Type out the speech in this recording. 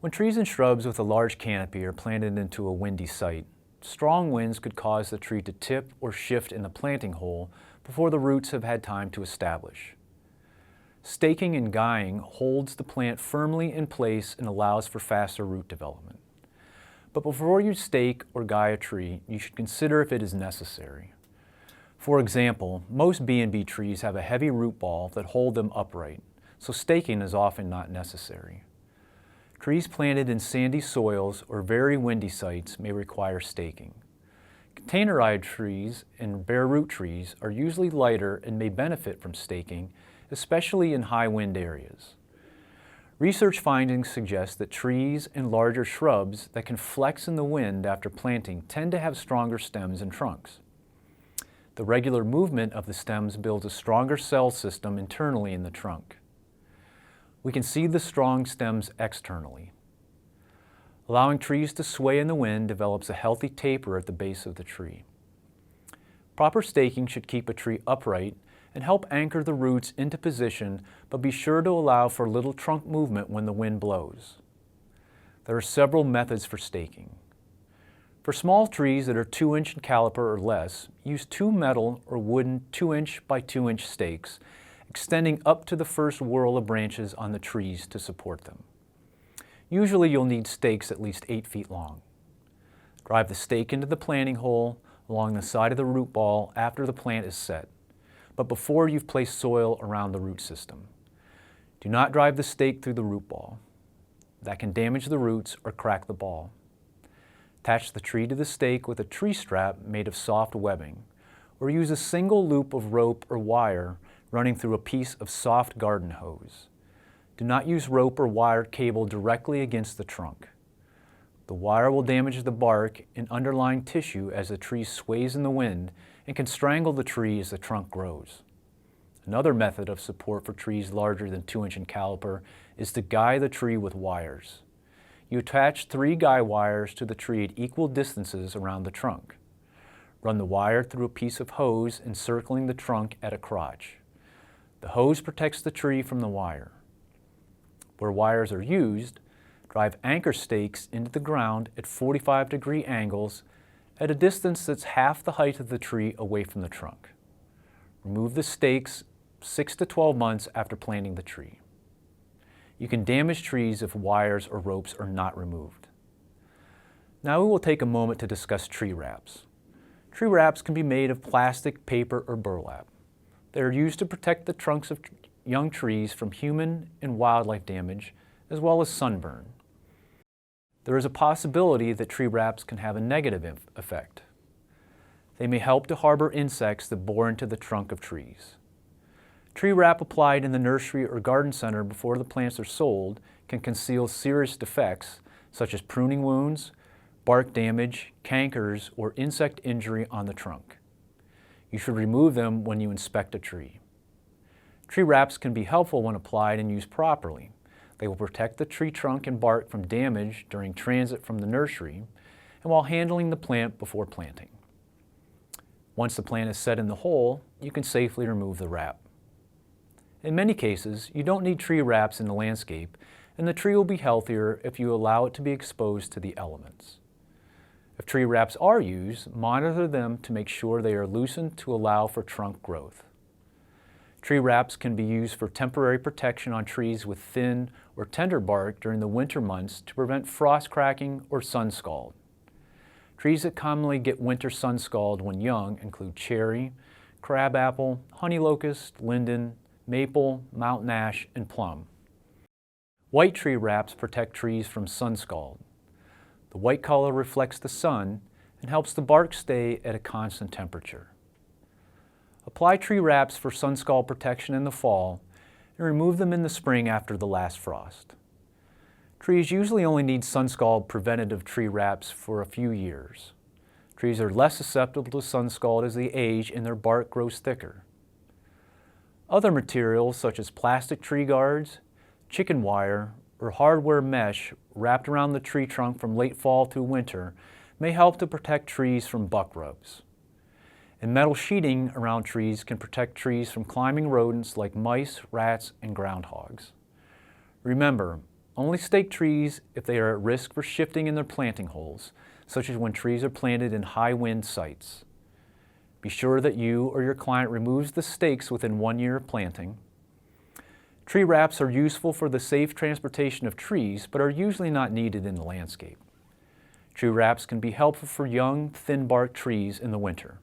When trees and shrubs with a large canopy are planted into a windy site, strong winds could cause the tree to tip or shift in the planting hole before the roots have had time to establish. Staking and guying holds the plant firmly in place and allows for faster root development. But before you stake or guy a tree, you should consider if it is necessary. For example, most B&B trees have a heavy root ball that hold them upright, so staking is often not necessary. Trees planted in sandy soils or very windy sites may require staking. Containerized trees and bare root trees are usually lighter and may benefit from staking, especially in high wind areas. Research findings suggest that trees and larger shrubs that can flex in the wind after planting tend to have stronger stems and trunks. The regular movement of the stems builds a stronger cell system internally in the trunk. We can see the strong stems externally. Allowing trees to sway in the wind develops a healthy taper at the base of the tree. Proper staking should keep a tree upright and help anchor the roots into position, but be sure to allow for little trunk movement when the wind blows. There are several methods for staking. For small trees that are 2-inch in caliper or less, use 2 metal or wooden 2-inch by 2-inch stakes, extending up to the first whorl of branches on the trees to support them. Usually you'll need stakes at least 8 feet long. Drive the stake into the planting hole along the side of the root ball after the plant is set, but before you've placed soil around the root system. Do not drive the stake through the root ball. That can damage the roots or crack the ball. Attach the tree to the stake with a tree strap made of soft webbing, or use a single loop of rope or wire running through a piece of soft garden hose. Do not use rope or wire cable directly against the trunk. The wire will damage the bark and underlying tissue as the tree sways in the wind and can strangle the tree as the trunk grows. Another method of support for trees larger than 2-inch in caliper is to guy the tree with wires. You attach 3 guy wires to the tree at equal distances around the trunk. Run the wire through a piece of hose encircling the trunk at a crotch. The hose protects the tree from the wire. Where wires are used, drive anchor stakes into the ground at 45-degree angles at a distance that's half the height of the tree away from the trunk. Remove the stakes 6 to 12 months after planting the tree. You can damage trees if wires or ropes are not removed. Now we will take a moment to discuss tree wraps. Tree wraps can be made of plastic, paper, or burlap. They are used to protect the trunks of young trees from human and wildlife damage, as well as sunburn. There is a possibility that tree wraps can have a negative effect. They may help to harbor insects that bore into the trunk of trees. Tree wrap applied in the nursery or garden center before the plants are sold can conceal serious defects such as pruning wounds, bark damage, cankers, or insect injury on the trunk. You should remove them when you inspect a tree. Tree wraps can be helpful when applied and used properly. They will protect the tree trunk and bark from damage during transit from the nursery and while handling the plant before planting. Once the plant is set in the hole, you can safely remove the wrap. In many cases, you don't need tree wraps in the landscape, and the tree will be healthier if you allow it to be exposed to the elements. If tree wraps are used, monitor them to make sure they are loosened to allow for trunk growth. Tree wraps can be used for temporary protection on trees with thin or tender bark during the winter months to prevent frost cracking or sun scald. Trees that commonly get winter sun scald when young include cherry, crabapple, honey locust, linden, maple, mountain ash, and plum. White tree wraps protect trees from sun scald. The white color reflects the sun and helps the bark stay at a constant temperature. Apply tree wraps for sun scald protection in the fall and remove them in the spring after the last frost. Trees usually only need sun scald preventative tree wraps for a few years. Trees are less susceptible to sun scald as they age and their bark grows thicker. Other materials such as plastic tree guards, chicken wire, or hardware mesh wrapped around the tree trunk from late fall through winter may help to protect trees from buck rubs. And metal sheeting around trees can protect trees from climbing rodents like mice, rats, and groundhogs. Remember, Only stake trees if they are at risk for shifting in their planting holes, such as when trees are planted in high wind sites. Be sure that you or your client removes the stakes within 1 year of planting. Tree wraps are useful for the safe transportation of trees, but are usually not needed in the landscape. Tree wraps can be helpful for young, thin-barked trees in the winter.